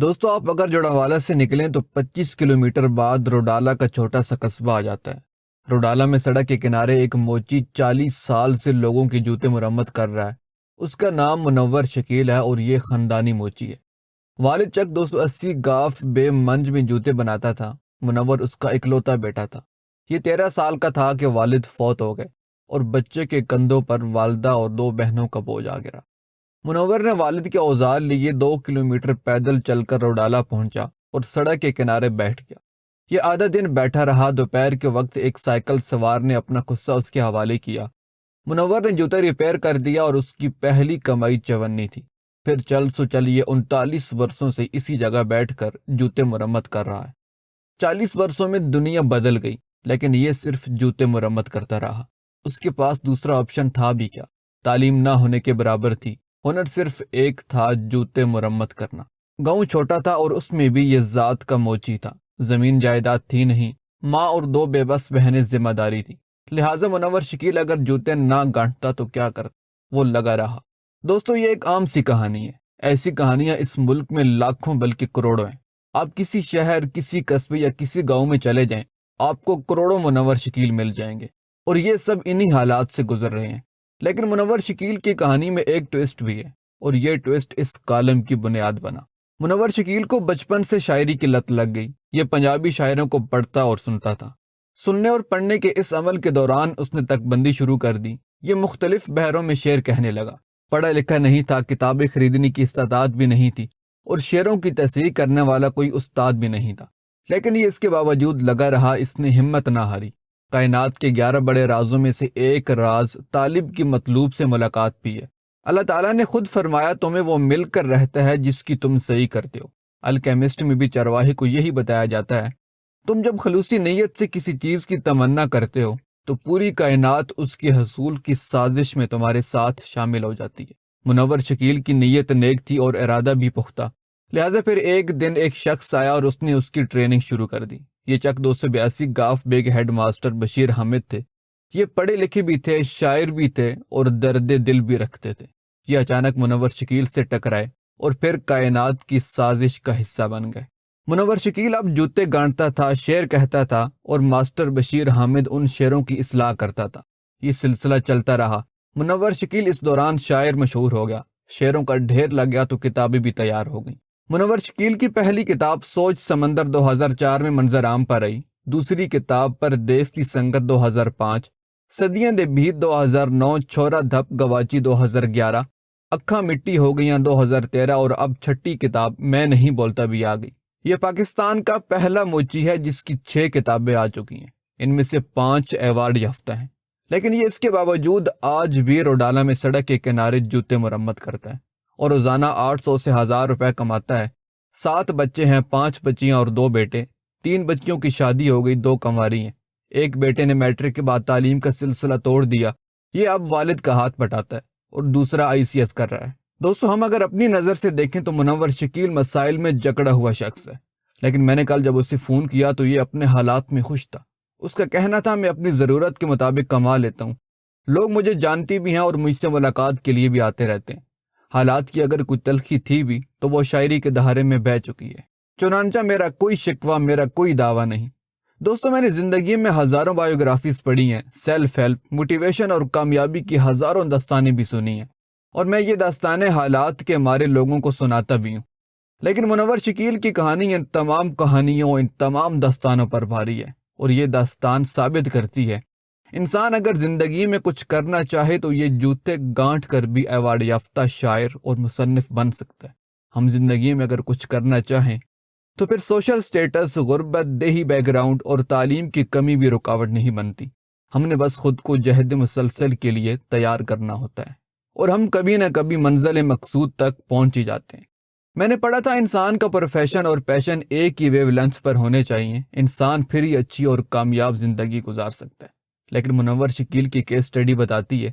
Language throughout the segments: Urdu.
دوستو آپ اگر جوڑاوالا سے نکلیں تو 25 کلومیٹر بعد روڈالا کا چھوٹا سا قصبہ آ جاتا ہے۔ روڈالا میں سڑک کے کنارے ایک موچی 40 سال سے لوگوں کے جوتے مرمت کر رہا ہے۔ اس کا نام منور شکیل ہے اور یہ خاندانی موچی ہے۔ والد چک 280 گاف بے منج میں جوتے بناتا تھا۔ منور اس کا اکلوتا بیٹا تھا۔ یہ 13 سال کا تھا کہ والد فوت ہو گئے اور بچے کے کندھوں پر والدہ اور 2 بہنوں کا بوجھ آ گرا۔ منور نے والد کے اوزار لیے 2 کلومیٹر پیدل چل کر روڈالا پہنچا اور سڑک کے کنارے بیٹھ گیا۔ یہ آدھا دن بیٹھا رہا۔ دوپہر کے وقت ایک سائیکل سوار نے اپنا غصہ اس کے حوالے کیا۔ منور نے جوتا ریپیئر کر دیا اور اس کی پہلی کمائی 54 تھی۔ پھر چل سو چل یہ 39 برسوں سے اسی جگہ بیٹھ کر جوتے مرمت کر رہا ہے۔ 40 برسوں میں دنیا بدل گئی لیکن یہ صرف جوتے مرمت کرتا رہا۔ اس کے پاس دوسرا آپشن تھا بھی کیا؟ تعلیم نہ ہونے کے برابر تھی۔ ہنر صرف ایک تھا، جوتے مرمت کرنا۔ گاؤں چھوٹا تھا اور اس میں بھی یہ ذات کا موچی تھا۔ زمین جائیداد تھی نہیں، ماں اور 2 بے بس بہنیں ذمہ داری تھی۔ لہٰذا منور شکیل اگر جوتے نہ گانٹتا تو کیا کرتا؟ وہ لگا رہا۔ دوستو یہ ایک عام سی کہانی ہے۔ ایسی کہانیاں اس ملک میں لاکھوں بلکہ کروڑوں ہیں۔ آپ کسی شہر، کسی قصبے یا کسی گاؤں میں چلے جائیں، آپ کو کروڑوں منور شکیل مل جائیں گے، اور یہ سب انہی حالات سے گزر رہے ہیں۔ لیکن منور شکیل کی کہانی میں ایک ٹوسٹ بھی ہے، اور یہ ٹوسٹ اس کالم کی بنیاد بنا۔ منور شکیل کو بچپن سے شاعری کی لت لگ گئی۔ یہ پنجابی شاعروں کو پڑھتا اور سنتا تھا۔ سننے اور پڑھنے کے اس عمل کے دوران اس نے تک بندی شروع کر دی۔ یہ مختلف بحروں میں شعر کہنے لگا۔ پڑھا لکھا نہیں تھا، کتابیں خریدنے کی استعداد بھی نہیں تھی، اور شعروں کی تصحیح کرنے والا کوئی استاد بھی نہیں تھا۔ لیکن یہ اس کے باوجود لگا رہا۔ اس نے ہمت نہ ہاری۔ کائنات کے 11 بڑے رازوں میں سے ایک راز طالب کی مطلوب سے ملاقات بھی ہے۔ اللہ تعالیٰ نے خود فرمایا تمہیں وہ مل کر رہتا ہے جس کی تم صحیح کرتے ہو۔ الکیمسٹ میں بھی چرواہے کو یہی بتایا جاتا ہے۔ تم جب خلوصی نیت سے کسی چیز کی تمنا کرتے ہو تو پوری کائنات اس کے حصول کی سازش میں تمہارے ساتھ شامل ہو جاتی ہے۔ منور شکیل کی نیت نیک تھی اور ارادہ بھی پختہ۔ لہٰذا پھر ایک دن ایک شخص آیا اور اس نے اس کی ٹریننگ شروع کر دی۔ یہ چک 282 گاف بے کے ہیڈ ماسٹر بشیر حامد تھے۔ یہ پڑھے لکھے بھی تھے، شاعر بھی تھے اور درد دل بھی رکھتے تھے۔ یہ اچانک منور شکیل سے ٹکرائے اور پھر کائنات کی سازش کا حصہ بن گئے۔ منور شکیل اب جوتے گانٹتا تھا، شعر کہتا تھا، اور ماسٹر بشیر حامد ان شعروں کی اصلاح کرتا تھا۔ یہ سلسلہ چلتا رہا۔ منور شکیل اس دوران شاعر مشہور ہو گیا، شعروں کا ڈھیر لگ گیا تو کتابیں بھی تیار ہو گئیں۔ منور شکیل کی پہلی کتاب سوچ سمندر 2004 میں منظر عام پر آئی۔ دوسری کتاب پردیس کی سنگت 2005، صدیاں دے بھیت 2009، چھورا دھپ گواچی 2011، اکھاں مٹی ہو گئیاں 2013، اور اب چھٹی کتاب میں نہیں بولتا بھی آ گئی۔ یہ پاکستان کا پہلا موچی ہے جس کی 6 کتابیں آ چکی ہیں۔ ان میں سے 5 ایوارڈ یافتہ ہیں۔ لیکن یہ اس کے باوجود آج بھی روڈالا میں سڑک کے کنارے جوتے مرمت کرتا ہے اور روزانہ 800 سے 1000 روپے کماتا ہے۔ 7 بچے ہیں، 5 بچیاں اور 2 بیٹے۔ 3 بچیوں کی شادی ہو گئی، 2 کنواری ہیں۔ ایک بیٹے نے میٹرک کے بعد تعلیم کا سلسلہ توڑ دیا، یہ اب والد کا ہاتھ بٹاتا ہے، اور دوسرا ICS کر رہا ہے۔ دوستو ہم اگر اپنی نظر سے دیکھیں تو منور شکیل مسائل میں جکڑا ہوا شخص ہے، لیکن میں نے کل جب اسے فون کیا تو یہ اپنے حالات میں خوش تھا۔ اس کا کہنا تھا میں اپنی ضرورت کے مطابق کما لیتا ہوں، لوگ مجھے جانتی بھی ہیں اور مجھ سے ملاقات کے لیے بھی آتے رہتے ہیں۔ حالات کی اگر کوئی تلخی تھی بھی تو وہ شاعری کے دہارے میں بہہ چکی ہے۔ چنانچہ میرا کوئی شکوہ، میرا کوئی دعویٰ نہیں۔ دوستو میں نے زندگی میں ہزاروں بایوگرافیز پڑھی ہیں، سیلف ہیلپ، موٹیویشن اور کامیابی کی ہزاروں داستانیں بھی سنی ہیں، اور میں یہ داستانیں حالات کے مارے لوگوں کو سناتا بھی ہوں۔ لیکن منور شکیل کی کہانی ان تمام کہانیوں، ان تمام داستانوں پر بھاری ہے، اور یہ داستان ثابت کرتی ہے انسان اگر زندگی میں کچھ کرنا چاہے تو یہ جوتے گانٹ کر بھی ایوارڈ یافتہ شاعر اور مصنف بن سکتا ہے۔ ہم زندگی میں اگر کچھ کرنا چاہیں تو پھر سوشل سٹیٹس، غربت، دیہی بیک گراؤنڈ اور تعلیم کی کمی بھی رکاوٹ نہیں بنتی۔ ہم نے بس خود کو جہد مسلسل کے لیے تیار کرنا ہوتا ہے، اور ہم کبھی نہ کبھی منزل مقصود تک پہنچ ہی جاتے ہیں۔ میں نے پڑھا تھا انسان کا پروفیشن اور پیشن ایک ہی ویو لینتھ پر ہونے چاہیے، انسان پھر ہی اچھی اور کامیاب زندگی گزار سکتا ہے۔ لیکن منور شکیل کی کیس سٹڈی بتاتی ہے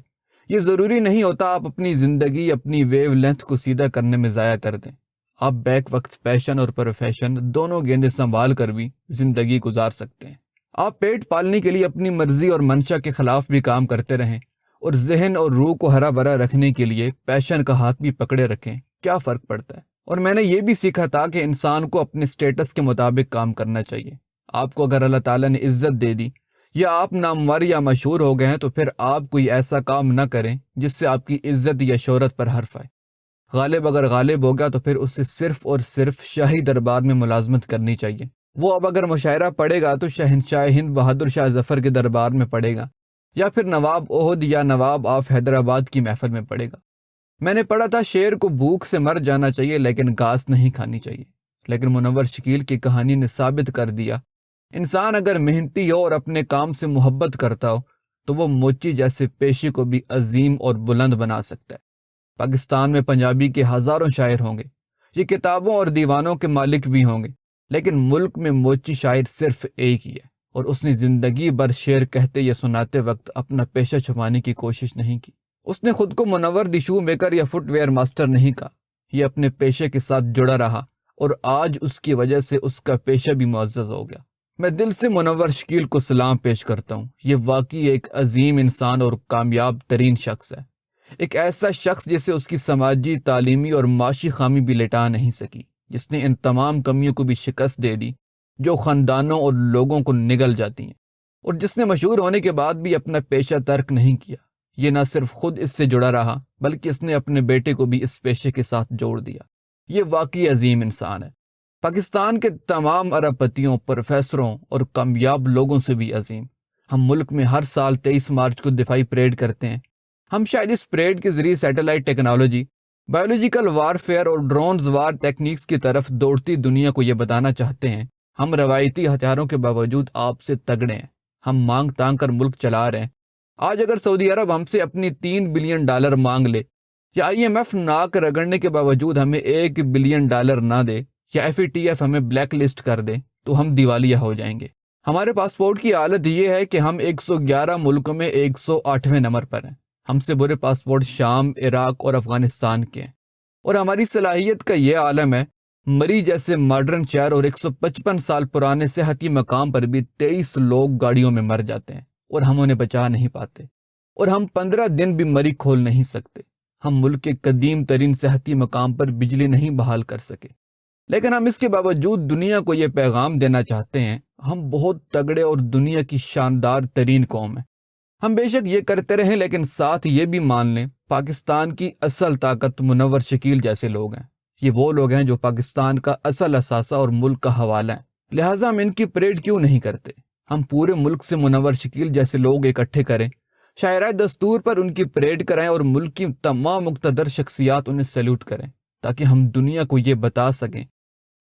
یہ ضروری نہیں ہوتا آپ اپنی زندگی اپنی ویو لینتھ کو سیدھا کرنے میں ضائع کر دیں۔ آپ بیک وقت پیشن اور پروفیشن دونوں گیندے سنبھال کر بھی زندگی گزار سکتے ہیں۔ آپ پیٹ پالنے کے لیے اپنی مرضی اور منشا کے خلاف بھی کام کرتے رہیں، اور ذہن اور روح کو ہرا بھرا رکھنے کے لیے پیشن کا ہاتھ بھی پکڑے رکھیں۔ کیا فرق پڑتا ہے؟ اور میں نے یہ بھی سیکھا تھا کہ انسان کو اپنے سٹیٹس کے مطابق کام کرنا چاہیے۔ آپ کو اگر اللہ تعالیٰ نے عزت دے دی یا آپ نامور یا مشہور ہو گئے ہیں تو پھر آپ کوئی ایسا کام نہ کریں جس سے آپ کی عزت یا شہرت پر حرف آئے۔ غالب اگر غالب ہو گیا تو پھر اسے صرف اور صرف شاہی دربار میں ملازمت کرنی چاہیے۔ وہ اب اگر مشاعرہ پڑھے گا تو شہنشاہ ہند بہادر شاہ ظفر کے دربار میں پڑھے گا، یا پھر نواب احد یا نواب آف حیدرآباد کی محفل میں پڑھے گا۔ میں نے پڑھا تھا شیر کو بھوک سے مر جانا چاہیے لیکن گھاس نہیں کھانی چاہیے، لیکن منور شکیل کی کہانی نے ثابت کر دیا انسان اگر محنتی ہو اور اپنے کام سے محبت کرتا ہو تو وہ موچی جیسے پیشے کو بھی عظیم اور بلند بنا سکتا ہے۔ پاکستان میں پنجابی کے ہزاروں شاعر ہوں گے، یہ کتابوں اور دیوانوں کے مالک بھی ہوں گے، لیکن ملک میں موچی شاعر صرف ایک ہی ہے، اور اس نے زندگی بھر شعر کہتے یا سناتے وقت اپنا پیشہ چھپانے کی کوشش نہیں کی۔ اس نے خود کو منور دی شو میکر یا فٹ ویئر ماسٹر نہیں کہا، یہ اپنے پیشے کے ساتھ جڑا رہا اور آج اس کی وجہ سے اس کا پیشہ بھی معزز ہو گیا۔ میں دل سے منور شکیل کو سلام پیش کرتا ہوں، یہ واقعی ایک عظیم انسان اور کامیاب ترین شخص ہے، ایک ایسا شخص جسے اس کی سماجی، تعلیمی اور معاشی خامی بھی لٹا نہیں سکی، جس نے ان تمام کمیوں کو بھی شکست دے دی جو خاندانوں اور لوگوں کو نگل جاتی ہیں، اور جس نے مشہور ہونے کے بعد بھی اپنا پیشہ ترک نہیں کیا۔ یہ نہ صرف خود اس سے جڑا رہا بلکہ اس نے اپنے بیٹے کو بھی اس پیشے کے ساتھ جوڑ دیا۔ یہ واقعی عظیم انسان ہے، پاکستان کے تمام ارب پتیوں، پروفیسروں اور کامیاب لوگوں سے بھی عظیم۔ ہم ملک میں ہر سال 23 مارچ کو دفاعی پریڈ کرتے ہیں۔ ہم شاید اس پریڈ کے ذریعے سیٹلائٹ ٹیکنالوجی، بایولوجیکل وارفیئر اور ڈرونز وار ٹیکنیکس کی طرف دوڑتی دنیا کو یہ بتانا چاہتے ہیں ہم روایتی ہتھیاروں کے باوجود آپ سے تگڑے ہیں، ہم مانگ تانگ کر ملک چلا رہے ہیں۔ آج اگر سعودی عرب ہم سے اپنی $3 بلین مانگ لے، یا IMF ناک رگڑنے کے باوجود ہمیں $1 بلین نہ دے، یا FATF ہمیں بلیک لسٹ کر دے تو ہم دیوالیہ ہو جائیں گے۔ ہمارے پاسپورٹ کی حالت یہ ہے کہ ہم 111 ملکوں میں 108ویں نمبر پر ہیں۔ ہم سے برے پاسپورٹ شام، عراق اور افغانستان کے ہیں، اور ہماری صلاحیت کا یہ عالم ہے مری جیسے ماڈرن شہر اور 155 سال پرانے صحتی مقام پر بھی 23 لوگ گاڑیوں میں مر جاتے ہیں اور ہم انہیں بچا نہیں پاتے، اور ہم 15 دن بھی مری کھول نہیں سکتے۔ ہم ملک کے قدیم ترین صحتی مقام پر بجلی نہیں بحال کر سکے، لیکن ہم اس کے باوجود دنیا کو یہ پیغام دینا چاہتے ہیں ہم بہت تگڑے اور دنیا کی شاندار ترین قوم ہیں۔ ہم بے شک یہ کرتے رہیں لیکن ساتھ یہ بھی مان لیں پاکستان کی اصل طاقت منور شکیل جیسے لوگ ہیں۔ یہ وہ لوگ ہیں جو پاکستان کا اصل اثاثہ اور ملک کا حوالہ ہیں، لہٰذا ہم ان کی پریڈ کیوں نہیں کرتے؟ ہم پورے ملک سے منور شکیل جیسے لوگ اکٹھے کریں، شاعرۂ دستور پر ان کی پریڈ کرائیں اور ملک کی تمام مقتدر شخصیات انہیں سیلوٹ کریں، تاکہ ہم دنیا کو یہ بتا سکیں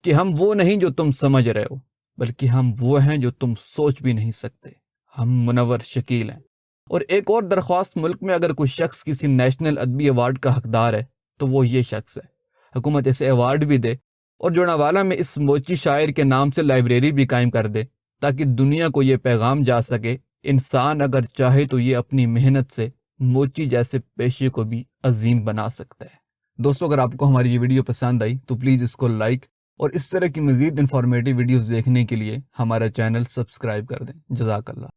کہ ہم وہ نہیں جو تم سمجھ رہے ہو، بلکہ ہم وہ ہیں جو تم سوچ بھی نہیں سکتے۔ ہم منور شکیل ہیں۔ اور ایک اور درخواست، ملک میں اگر کوئی شخص کسی نیشنل ادبی ایوارڈ کا حقدار ہے تو وہ یہ شخص ہے۔ حکومت اسے ایوارڈ بھی دے اور جوناوالا میں اس موچی شاعر کے نام سے لائبریری بھی قائم کر دے، تاکہ دنیا کو یہ پیغام جا سکے انسان اگر چاہے تو یہ اپنی محنت سے موچی جیسے پیشے کو بھی عظیم بنا سکتا ہے۔ دوستو، اگر آپ کو ہماری یہ ویڈیو پسند آئی تو پلیز اس کو لائک، اور اس طرح کی مزید انفارمیٹیو ویڈیوز دیکھنے کے لیے ہمارا چینل سبسکرائب کر دیں۔ جزاک اللہ۔